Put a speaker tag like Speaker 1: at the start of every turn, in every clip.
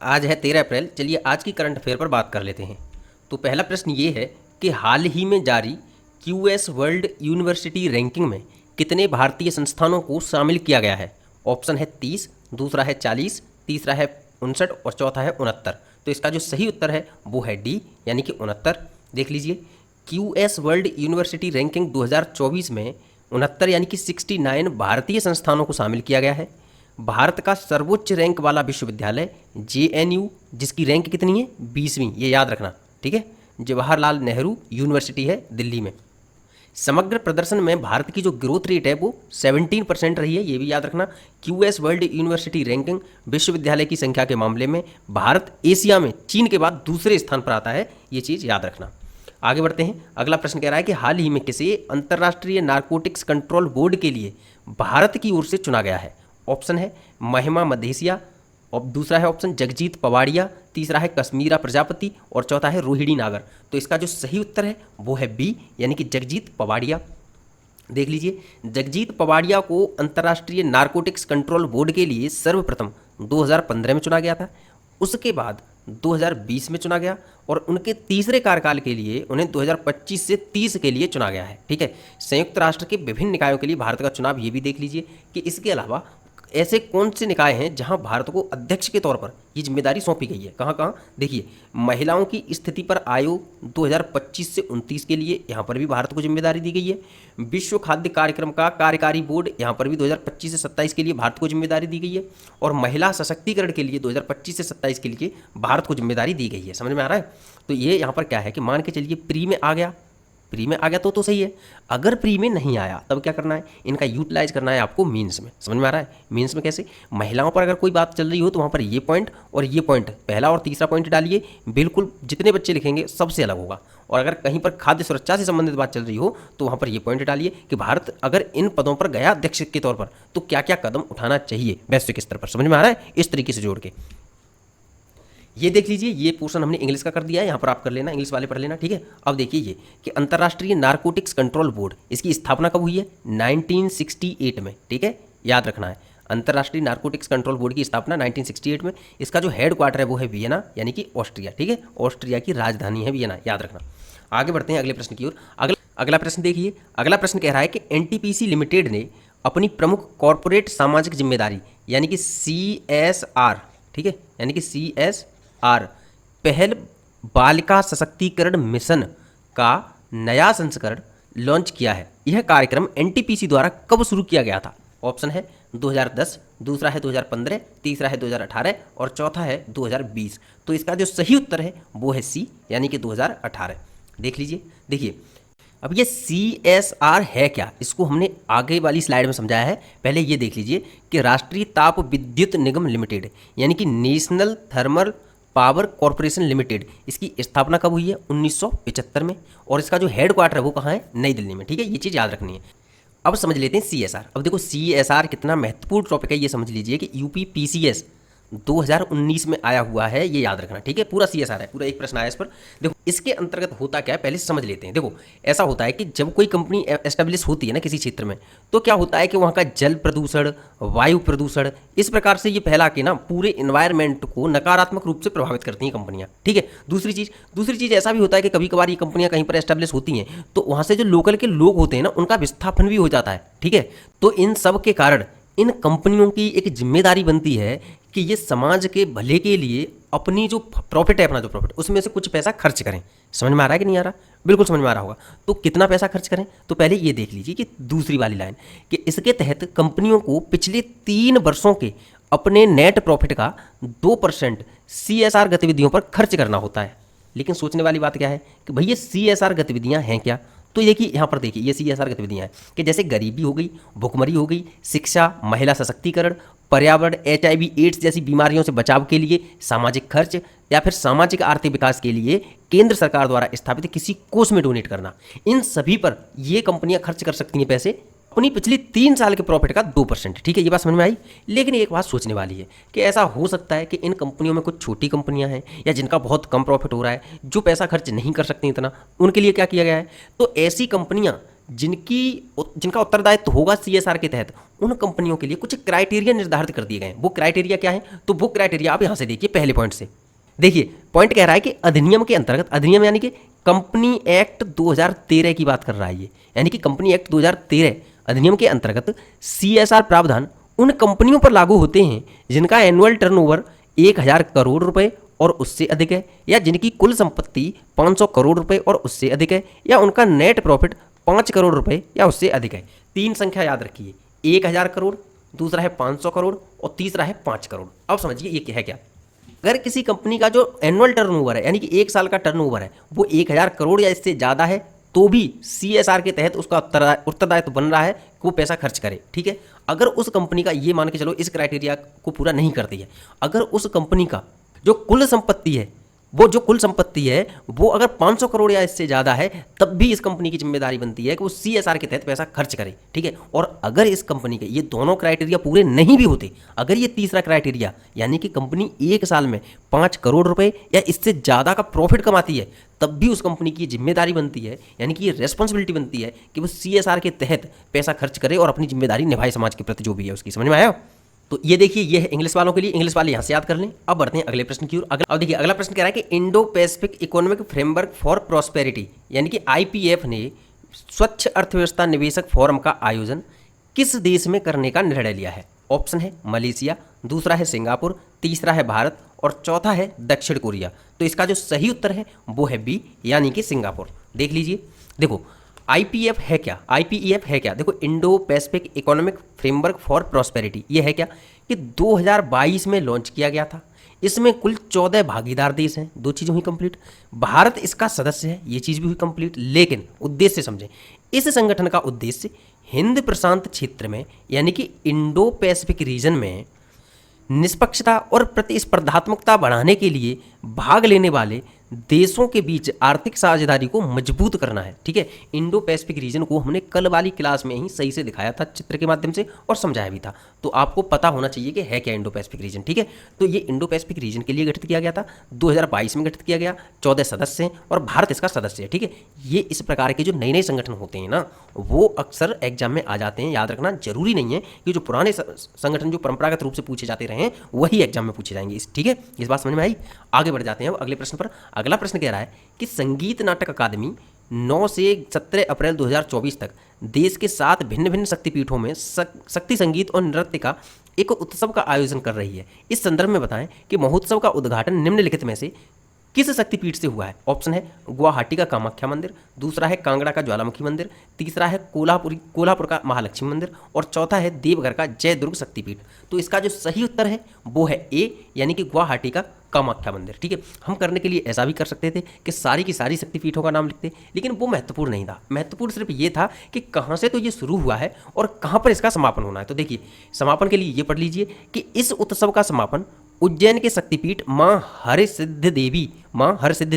Speaker 1: आज है 13 अप्रैल। चलिए आज की करंट अफेयर पर बात कर लेते हैं। तो पहला प्रश्न ये है कि हाल ही में जारी क्यूएस वर्ल्ड यूनिवर्सिटी रैंकिंग में कितने भारतीय संस्थानों को शामिल किया गया है। ऑप्शन है 30, दूसरा है 40, तीसरा है 59 और चौथा है 69। तो इसका जो सही उत्तर है वो है डी, यानी कि 69। देख लीजिए, क्यूएस वर्ल्ड यूनिवर्सिटी रैंकिंग 2024 में 69 यानी कि 69 भारतीय संस्थानों को शामिल किया गया है। भारत का सर्वोच्च रैंक वाला विश्वविद्यालय जेएनयू, जिसकी रैंक कितनी है 20वीं, ये याद रखना, ठीक है। जवाहरलाल नेहरू यूनिवर्सिटी है दिल्ली में। समग्र प्रदर्शन में भारत की जो ग्रोथ रेट है वो 17% रही है, ये भी याद रखना। क्यूएस वर्ल्ड यूनिवर्सिटी रैंकिंग विश्वविद्यालय की संख्या के मामले में भारत एशिया में चीन के बाद दूसरे स्थान पर आता है, ये चीज़ याद रखना। आगे बढ़ते हैं। अगला प्रश्न कह रहा है कि हाल ही में किसे अंतर्राष्ट्रीय नारकोटिक्स कंट्रोल बोर्ड के लिए भारत की ओर से चुना गया है। ऑप्शन है महिमा मधेसिया, और दूसरा है ऑप्शन जगजीत पवाड़िया, तीसरा है कश्मीरा प्रजापति और चौथा है रोहिणी नागर। तो इसका जो सही उत्तर है वो है बी, यानी कि जगजीत पवाड़िया। देख लीजिए, जगजीत पवाड़िया को अंतर्राष्ट्रीय नारकोटिक्स कंट्रोल बोर्ड के लिए सर्वप्रथम 2015 में चुना गया था। उसके बाद 2020 में चुना गया और उनके तीसरे कार्यकाल के लिए उन्हें 2025 से 30 के लिए चुना गया है, ठीक है। संयुक्त राष्ट्र के विभिन्न निकायों के लिए भारत का चुनाव, ये भी देख लीजिए कि इसके अलावा ऐसे कौन से निकाय हैं जहां भारत को अध्यक्ष के तौर पर ये जिम्मेदारी सौंपी गई है। कहां कहां, देखिए, महिलाओं की स्थिति पर आयोग 2025 से 29 के लिए यहाँ पर भी भारत को जिम्मेदारी दी गई है। विश्व खाद्य कार्यक्रम का कार्यकारी बोर्ड, यहाँ पर भी 2025 से 27 के लिए भारत को जिम्मेदारी दी गई है। और महिला सशक्तिकरण के लिए 2025 से 27 के लिए भारत को जिम्मेदारी दी गई है। समझ में आ रहा है। तो ये यहाँ पर क्या है कि मान के चलिए प्री में आ गया, प्री में आ गया तो सही है। अगर प्री में नहीं आया तब क्या करना है, इनका यूटिलाइज करना है आपको मीन्स में। समझ में आ रहा है। मीन्स में कैसे, महिलाओं पर अगर कोई बात चल रही हो तो वहाँ पर ये पॉइंट और ये पॉइंट, पहला और तीसरा पॉइंट डालिए, बिल्कुल जितने बच्चे लिखेंगे सबसे अलग होगा। और अगर कहीं पर खाद्य सुरक्षा से संबंधित बात चल रही हो तो वहाँ पर ये पॉइंट डालिए कि भारत अगर इन पदों पर गया अध्यक्ष के तौर पर तो क्या क्या कदम उठाना चाहिए वैश्विक स्तर पर। समझ में आ रहा है, इस तरीके से जोड़ के। ये देख लीजिए, ये पोर्शन हमने इंग्लिश का कर दिया है, यहाँ पर आप कर लेना, इंग्लिश वाले पढ़ लेना, ठीक है। अब देखिए ये कि अंतर्राष्ट्रीय नारकोटिक्स कंट्रोल बोर्ड, इसकी स्थापना कब हुई है 1968 में, ठीक है, याद रखना है। अंतर्राष्ट्रीय नारकोटिक्स कंट्रोल बोर्ड की स्थापना 1968 में। इसका जो हेड क्वार्टर है वो है वियना, यानी कि ऑस्ट्रिया, ठीक है। ऑस्ट्रिया की राजधानी है वियना, याद रखना। आगे बढ़ते हैं अगले प्रश्न की ओर। अगला प्रश्न देखिए। अगला प्रश्न कह रहा है कि एनटीपीसी लिमिटेड ने अपनी प्रमुख कॉरपोरेट सामाजिक जिम्मेदारी यानी कि CSR, ठीक है, यानी कि CSR पहल बालिका सशक्तिकरण मिशन का नया संस्करण लॉन्च किया है। यह कार्यक्रम एनटीपीसी द्वारा कब शुरू किया गया था। ऑप्शन है 2010, दूसरा है 2015, तीसरा है 2018 और चौथा है 2020। तो इसका जो सही उत्तर है वो है सी, यानी कि 2018। देख लीजिए, देखिए अब ये CSR है क्या, इसको हमने आगे वाली स्लाइड में समझाया है। पहले ये देख लीजिए कि राष्ट्रीय ताप विद्युत निगम लिमिटेड यानी कि national thermal power corporation limited, इसकी स्थापना कब हुई है 1975 में। और इसका जो हेड क्वार्टर है वो कहाँ है, नई दिल्ली में, ठीक है। ये चीज़ याद रखनी है। अब समझ लेते हैं CSR। अब देखो CSR कितना महत्वपूर्ण टॉपिक है, ये समझ लीजिए कि UPPCS 2019 में आया हुआ है, ये याद रखना, ठीक है। पूरा CSR है, पूरा एक प्रश्न आया इस पर। देखो इसके अंतर्गत होता क्या है पहले समझ लेते हैं। देखो ऐसा होता है कि जब कोई कंपनी एस्टेब्लिश होती है ना किसी क्षेत्र में, तो क्या होता है कि वहाँ का जल प्रदूषण, वायु प्रदूषण, इस प्रकार से ये फैला के ना पूरे इन्वायरमेंट को नकारात्मक रूप से प्रभावित करती हैं कंपनियाँ, ठीक है। दूसरी चीज़ ऐसा भी होता है कि कभी कभार ये कंपनियाँ कहीं पर एस्टेब्लिश होती हैं तो वहाँ से जो लोकल के लोग होते हैं ना उनका विस्थापन भी हो जाता है, ठीक है। तो इन सब के कारण इन कंपनियों की एक जिम्मेदारी बनती है कि ये समाज के भले के लिए अपनी जो प्रॉफिट है, अपना जो प्रॉफिट, उसमें से कुछ पैसा खर्च करें। समझ में आ रहा है कि नहीं आ रहा, बिल्कुल समझ में आ रहा होगा। तो कितना पैसा खर्च करें, तो पहले ये देख लीजिए कि दूसरी वाली लाइन कि इसके तहत कंपनियों को पिछले 3 वर्षों के अपने नेट प्रॉफिट का 2% CSR गतिविधियों पर खर्च करना होता है। लेकिन सोचने वाली बात क्या है कि भैया CSR गतिविधियाँ हैं क्या। तो ये कि यहाँ पर देखिए ये CSR गतिविधियाँ हैं कि जैसे गरीबी हो गई, भुखमरी हो गई, शिक्षा, महिला सशक्तिकरण, पर्यावरण, HIV एड्स जैसी बीमारियों से बचाव के लिए सामाजिक खर्च या फिर सामाजिक आर्थिक विकास के लिए केंद्र सरकार द्वारा स्थापित किसी कोष में डोनेट करना, इन सभी पर ये कंपनियां खर्च कर सकती हैं पैसे अपनी पिछली 3 साल के प्रॉफिट का 2%, ठीक है। ये बात समझ में आई। लेकिन एक बात सोचने वाली है कि ऐसा हो सकता है कि इन कंपनियों में कुछ छोटी कंपनियां हैं या जिनका बहुत कम प्रॉफिट हो रहा है, जो पैसा खर्च नहीं कर सकती इतना, उनके लिए क्या किया गया है, तो ऐसी कंपनियां जिनका उत्तरदायित्व होगा सीएसआर के तहत, उन कंपनियों के लिए कुछ क्राइटेरिया निर्धारित कर दिए गए हैं। वो क्राइटेरिया क्या है? तो वो क्राइटेरिया आप यहाँ से देखिए, पहले पॉइंट से देखिए। पॉइंट कह रहा है कि अधिनियम के अंतर्गत, अधिनियम यानी कि कंपनी एक्ट 2013 की बात कर रहा है ये, यानी कि कंपनी एक्ट 2013 अधिनियम के अंतर्गत सीएसआर प्रावधान उन कंपनियों पर लागू होते हैं जिनका एनुअल टर्नओवर 1000 करोड़ रुपए और उससे अधिक है, या जिनकी कुल संपत्ति 500 करोड़ रुपए और उससे अधिक है, या उनका नेट प्रॉफिट 5 करोड़ रुपए या उससे अधिक है। 3 संख्या याद रखिए, 1000 करोड़, दूसरा है 500 करोड़ और तीसरा है 5 करोड़। अब समझिए ये क्या है। क्या अगर किसी कंपनी का जो एनुअल टर्नओवर है, यानी कि 1 साल का टर्नओवर है, वो 1000 करोड़ या इससे ज़्यादा है, तो भी सीएसआर के तहत उसका उत्तरदायित्व बन रहा है कि वो पैसा खर्च करे। ठीक है, अगर उस कंपनी का, ये मान के चलो इस क्राइटेरिया को पूरा नहीं करती है, अगर उस कंपनी का जो कुल संपत्ति है, वो अगर 500 करोड़ या इससे ज़्यादा है, तब भी इस कंपनी की जिम्मेदारी बनती है कि वो सीएसआर के तहत पैसा खर्च करे। ठीक है, और अगर इस कंपनी के ये दोनों क्राइटेरिया पूरे नहीं भी होते, अगर ये तीसरा क्राइटेरिया यानी कि कंपनी 1 साल में 5 करोड़ रुपए या इससे ज़्यादा का प्रॉफिट कमाती है, तब भी उस कंपनी की जिम्मेदारी बनती है, यानी कि ये रेस्पॉन्सिबिलिटी बनती है कि वो सीएसआर के तहत पैसा खर्च करे और अपनी जिम्मेदारी निभाए समाज के प्रति जो भी है उसकी। समझ में आया? तो ये देखिए, ये है इंग्लिश वालों के लिए, इंग्लिश वाले यहाँ से याद कर लें। अब बढ़ते हैं अगले प्रश्न की ओर। अब देखिए अगला प्रश्न कह रहा है कि Indo Pacific economic framework for prosperity यानी कि आईपीएफ ने स्वच्छ अर्थव्यवस्था निवेशक फोरम का आयोजन किस देश में करने का निर्णय लिया है? ऑप्शन है मलेशिया, दूसरा है सिंगापुर, तीसरा है भारत और चौथा है दक्षिण कोरिया। तो इसका जो सही उत्तर है वो है बी, यानी कि सिंगापुर। देख लीजिए, देखो आईपीएफ है क्या, आईपीईएफ है क्या? देखो Indo Pacific economic framework for prosperity, ये है क्या कि 2022 में लॉन्च किया गया था। इसमें कुल 14 भागीदार देश हैं। 2 चीज़ हुई कंप्लीट। भारत इसका सदस्य है, ये चीज़ भी हुई कंप्लीट। लेकिन उद्देश्य समझें, इस संगठन का उद्देश्य हिंद प्रशांत क्षेत्र में यानी कि इंडो पैसिफिक रीजन में निष्पक्षता और प्रतिस्पर्धात्मकता बढ़ाने के लिए भाग लेने वाले देशों के बीच आर्थिक साझेदारी को मजबूत करना है। ठीक है, इंडो पैसिफिक रीजन को हमने कल वाली क्लास में ही सही से दिखाया था चित्र के माध्यम से और समझाया भी था, तो आपको पता होना चाहिए कि है क्या इंडो पैसिफिक रीजन। ठीक है, तो ये इंडो पैसिफिक रीजन के लिए गठित किया गया था, 2022 में गठित किया गया, 14 सदस्य हैं और भारत इसका सदस्य है। ठीक है, ये इस प्रकार के जो नए नए संगठन होते हैं ना, वो अक्सर एग्जाम में आ जाते हैं। याद रखना जरूरी नहीं है कि जो पुराने संगठन जो परंपरागत रूप से पूछे जाते रहे हैं वही एग्जाम में पूछे जाएंगे। ठीक है, इस बात समझ में आई? आगे बढ़ जाते हैं अब अगले प्रश्न पर। अगला प्रश्न कह रहा है कि संगीत नाटक अकादमी 9 से 17 अप्रैल 2024 तक देश के 7 भिन्न भिन्न शक्तिपीठों में शक्ति संगीत और नृत्य का एक उत्सव का आयोजन कर रही है। इस संदर्भ में बताएं कि महोत्सव का उद्घाटन निम्नलिखित में से किस शक्तिपीठ से हुआ है? ऑप्शन है गुवाहाटी का कामाख्या मंदिर, दूसरा है कांगड़ा का ज्वालामुखी मंदिर, तीसरा है कोल्हापुर का महालक्ष्मी मंदिर और चौथा है देवघर का जयदुर्ग शक्तिपीठ। तो इसका जो सही उत्तर है वो है ए, यानी कि गुवाहाटी का कामाख्या मंदिर। ठीक है, हम करने के लिए ऐसा भी कर सकते थे कि सारी की सारी शक्तिपीठों का नाम लिखते, लेकिन वो महत्वपूर्ण नहीं था। महत्वपूर्ण सिर्फ ये था कि कहाँ से तो ये शुरू हुआ है और कहाँ पर इसका समापन होना है। तो देखिए, समापन के लिए ये पढ़ लीजिए कि इस उत्सव का समापन उज्जैन के शक्तिपीठ माँ हरसिद्धि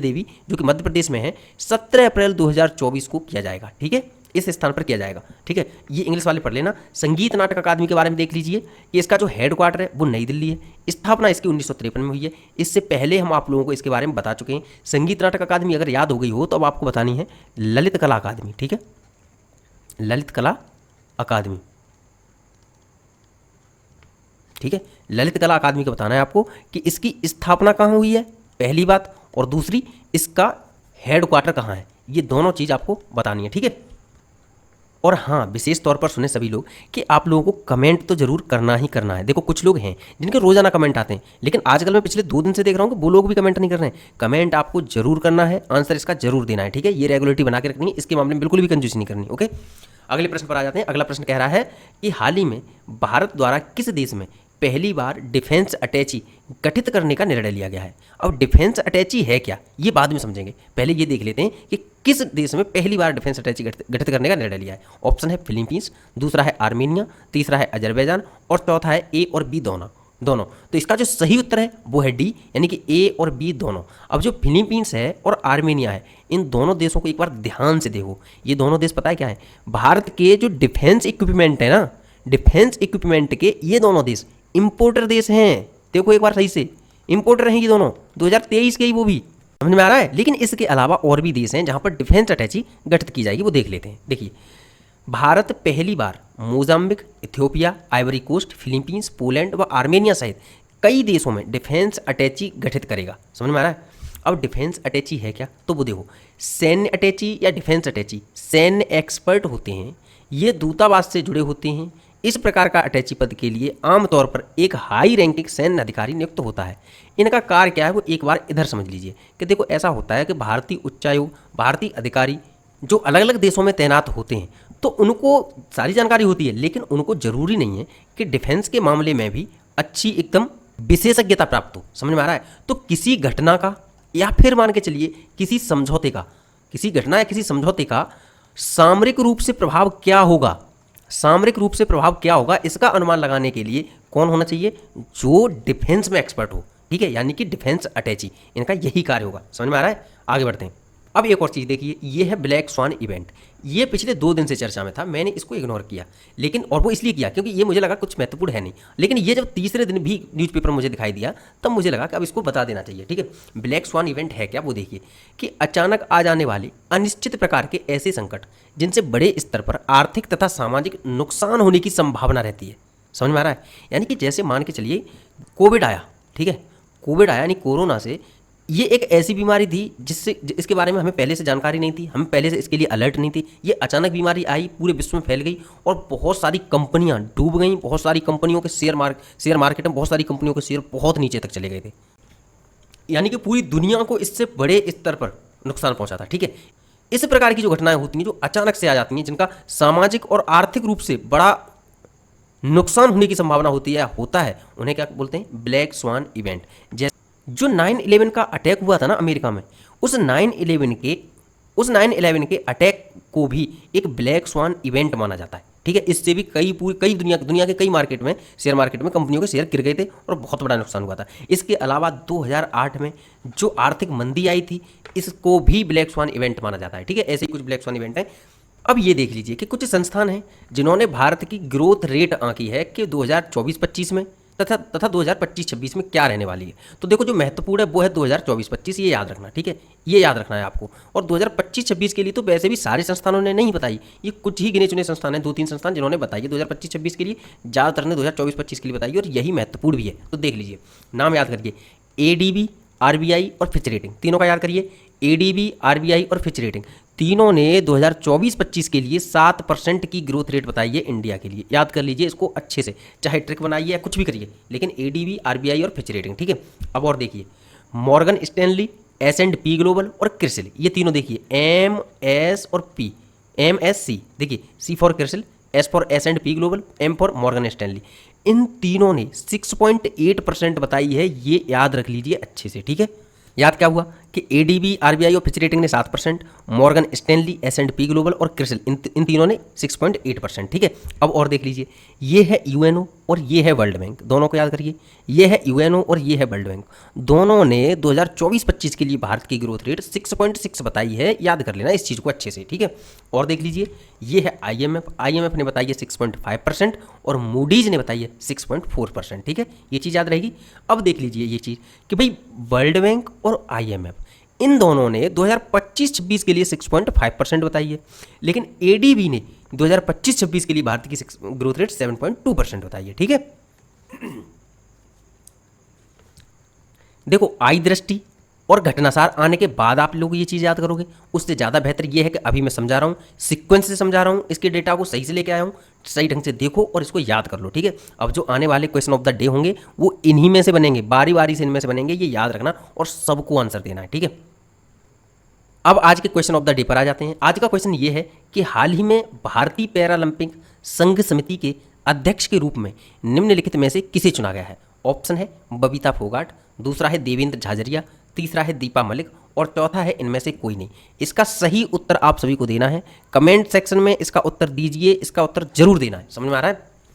Speaker 1: देवी जो कि मध्य प्रदेश में है 17 अप्रैल 2024 को किया जाएगा। ठीक है, इस स्थान पर किया जाएगा। ठीक है, ये इंग्लिश वाले पढ़ लेना। संगीत नाटक अकादमी के बारे में देख लीजिए कि इसका जो हेडक्वार्टर है वो नई दिल्ली है। स्थापना इसकी 1953 में हुई है। इससे पहले हम आप लोगों को इसके बारे में बता चुके हैं। संगीत नाटक अकादमी अगर याद हो गई हो तो अब आपको बतानी है ललित कला अकादमी। ठीक है, ललित कला अकादमी। ठीक है, ललित कला अकादमी का बताना है आपको कि इसकी स्थापना कहाँ हुई है, पहली बात, और दूसरी इसका हेडक्वार्टर कहाँ है। ये दोनों चीज़ आपको बतानी है। ठीक है, और हाँ, विशेष तौर पर सुने सभी लोग कि आप लोगों को कमेंट तो जरूर करना ही करना है। देखो कुछ लोग हैं जिनके रोजाना कमेंट आते हैं, लेकिन आजकल मैं पिछले 2 दिन से देख रहा हूँ कि वो लोग भी कमेंट नहीं कर रहे हैं। कमेंट आपको जरूर करना है, आंसर इसका जरूर देना है। ठीक है, ये रेगुलरिटी बना के रखनी है, इसके मामले में बिल्कुल भी कंजूसी नहीं करनी। ओके, अगले प्रश्न पर आ जाते हैं। अगला प्रश्न कह रहा है कि हाल ही में भारत द्वारा किस देश में पहली बार डिफेंस अटैची गठित करने का निर्णय लिया गया है? अब डिफेंस अटैची है क्या, ये बाद में समझेंगे, पहले ये देख लेते हैं कि किस देश में पहली बार डिफेंस अटैची गठित करने का निर्णय लिया है। ऑप्शन है फिलीपींस, दूसरा है आर्मेनिया, तीसरा है अजरबैजान और चौथा है ए और बी दोनों। तो इसका जो सही उत्तर है वो है डी, यानी कि ए और बी दोनों। अब जो फिलीपींस है और आर्मेनिया है, इन दोनों देशों को एक बार ध्यान से देखो। ये दोनों देश पता है क्या है? भारत के जो डिफेंस इक्विपमेंट है ना, डिफेंस इक्विपमेंट के ये दोनों देश इंपोर्टर देश हैं। देखो एक बार सही से, इंपोर्टर हैं ये दोनों, 2023 के ही, वो भी समझ में आ रहा है। लेकिन इसके अलावा और भी देश हैं जहां पर डिफेंस अटैची गठित की जाएगी, वो देख लेते हैं। देखिए भारत पहली बार Mozambique, Ethiopia, Ivory Coast, Philippines, Poland व आर्मेनिया सहित कई देशों में डिफेंस अटैची गठित करेगा। समझ में आ रहा है? अब डिफेंस अटैची है क्या, तो वो देखो, सैन्य अटैची या डिफेंस अटैची सैन्य एक्सपर्ट होते हैं, ये दूतावास से जुड़े होते हैं। इस प्रकार का अटैची पद के लिए आमतौर पर एक हाई रैंकिंग सैन्य अधिकारी नियुक्त होता है। इनका कार्य क्या है वो एक बार इधर समझ लीजिए कि देखो, ऐसा होता है कि भारतीय उच्चायोग, भारतीय अधिकारी जो अलग अलग देशों में तैनात होते हैं, तो उनको सारी जानकारी होती है, लेकिन उनको जरूरी नहीं है कि डिफेंस के मामले में भी अच्छी एकदम विशेषज्ञता प्राप्त हो। समझ में आ रहा है? तो किसी घटना का या फिर मान के चलिए किसी समझौते का, किसी घटना या किसी समझौते का सामरिक रूप से प्रभाव क्या होगा, सामरिक रूप से प्रभाव क्या होगा, इसका अनुमान लगाने के लिए कौन होना चाहिए? जो डिफेंस में एक्सपर्ट हो। ठीक है, यानी कि डिफेंस अटैची, इनका यही कार्य होगा। समझ में आ रहा है? आगे बढ़ते हैं। अब एक और चीज़ देखिए, ये है ब्लैक स्वान इवेंट। ये पिछले 2 दिन से चर्चा में था, मैंने इसको इग्नोर किया, लेकिन और वो इसलिए किया क्योंकि ये मुझे लगा कुछ महत्वपूर्ण है नहीं, लेकिन ये जब तीसरे दिन भी न्यूज़पेपर मुझे दिखाई दिया तब मुझे लगा कि अब इसको बता देना चाहिए। ठीक है, ब्लैक स्वान इवेंट है क्या, वो देखिए कि अचानक आ जाने वाले अनिश्चित प्रकार के ऐसे संकट जिनसे बड़े स्तर पर आर्थिक तथा सामाजिक नुकसान होने की संभावना रहती है। समझ में आ रहा है? यानी कि जैसे मान के चलिए कोविड आया, ठीक है, कोविड आया यानी कोरोना से, ये एक ऐसी बीमारी थी जिससे इसके बारे में हमें पहले से जानकारी नहीं थी, हम पहले से इसके लिए अलर्ट नहीं थी। ये अचानक बीमारी आई, पूरे विश्व में फैल गई और बहुत सारी कंपनियां डूब गईं, बहुत सारी कंपनियों के शेयर मार्केट में बहुत सारी कंपनियों के शेयर बहुत नीचे तक चले गए थे। यानी कि पूरी दुनिया को इससे बड़े स्तर पर नुकसान पहुंचा था। ठीक है, इस प्रकार की जो घटनाएं होती हैं, जो अचानक से आ जाती हैं, जिनका सामाजिक और आर्थिक रूप से बड़ा नुकसान होने की संभावना होती है, होता है, उन्हें क्या बोलते हैं? Black swan event. जैसे जो 9/11 का अटैक हुआ था ना अमेरिका में, उस 9/11 के अटैक को भी एक ब्लैक स्वान इवेंट माना जाता है। ठीक है, इससे भी कई दुनिया के कई मार्केट में, शेयर मार्केट में कंपनियों के शेयर गिर गए थे और बहुत बड़ा नुकसान हुआ था। इसके अलावा 2008 में जो आर्थिक मंदी आई थी, इसको भी ब्लैक स्वान इवेंट माना जाता है। ठीक है, ऐसे ही कुछ ब्लैक स्वान इवेंट है। अब ये देख लीजिए कि कुछ संस्थान हैं जिन्होंने भारत की ग्रोथ रेट आंकी है कि 2024-25 में तथा 2025-26 में क्या रहने वाली है। तो देखो, जो महत्वपूर्ण है वो है 2024-25, ये याद रखना। ठीक है, ये याद रखना है आपको। और 2025-26 के लिए तो वैसे भी सारे संस्थानों ने नहीं बताई, ये कुछ ही गिने चुने संस्थान हैं, 2-3 संस्थान जिन्होंने बताई है 2025-26 के लिए, ज़्यादातर ने 2024-25 के लिए बताई, और यही महत्वपूर्ण भी है। तो देख लीजिए, नाम याद करिए, ADB, RBI और फिच रेटिंग, तीनों का याद करिए। ADB, RBI और फिच रेटिंग तीनों ने 2024-25 के लिए 7% की ग्रोथ रेट बताई है इंडिया के लिए। याद कर लीजिए इसको अच्छे से, चाहे ट्रिक बनाइए या कुछ भी करिए, लेकिन ADB, RBI और फिच रेटिंग। ठीक है, अब और देखिए, मॉर्गन स्टैनली, S&P ग्लोबल और क्रिसिल, ये तीनों देखिए, MS और P, MSC, देखिए C for Crisil, S for S&P global, M for Morgan Stanley, इन तीनों ने 6.8% बताई है। ये याद रख लीजिए अच्छे से। ठीक है, याद क्या हुआ कि ADB, RBI और फिच रेटिंग ने 7%, मॉर्गन स्टैनली, S&P ग्लोबल और क्रिसिल, इन तीनों ने 6.8%। ठीक है, अब और देख लीजिए, ये है UNO और ये है वर्ल्ड बैंक, दोनों को याद करिए। ये है UNO और ये है वर्ल्ड बैंक, दोनों ने 2024-25 के लिए भारत की ग्रोथ रेट 6.6 बताई है। याद कर लेना इस चीज़ को अच्छे से। ठीक है, और देख लीजिए, ये है IMF ने बताई है 6.5% और मूडीज ने बताई है 6.4%। ठीक है, ये चीज़ याद रहेगी। अब देख लीजिए ये चीज़ कि भाई वर्ल्ड बैंक और IMF इन दोनों ने 2025-26 के लिए 6.5% बताई है, लेकिन ADB ने 2025-26 के लिए भारत की ग्रोथ रेट 7.2% बताई है। ठीक है, देखो, आई दृष्टि और घटनासार आने के बाद आप लोग ये चीज़ याद करोगे, उससे ज़्यादा बेहतर ये है कि अभी मैं समझा रहा हूँ, सीक्वेंस से समझा रहा हूँ, इसके डेटा को सही से लेके आया हूँ, सही ढंग से देखो और इसको याद कर लो। ठीक है, अब जो आने वाले क्वेश्चन ऑफ द डे होंगे वो इन्हीं में से बनेंगे, बारी बारी से इनमें से बनेंगे, ये याद रखना और सबको आंसर देना है। ठीक है, अब आज के क्वेश्चन ऑफ द डे पर आ जाते हैं। आज का क्वेश्चन ये है कि हाल ही में भारतीय पैरालंपिक संघ समिति के अध्यक्ष के रूप में निम्नलिखित में से किसे चुना गया है? ऑप्शन है बबीता फोगाट, दूसरा है देवेंद्र झाझरिया, तीसरा है दीपा मलिक और चौथा है इनमें से कोई नहीं। इसका सही उत्तर आप सभी को देना है, कमेंट सेक्शन में इसका उत्तर दीजिए, इसका उत्तर जरूर देना है। समझ में आ रहा है?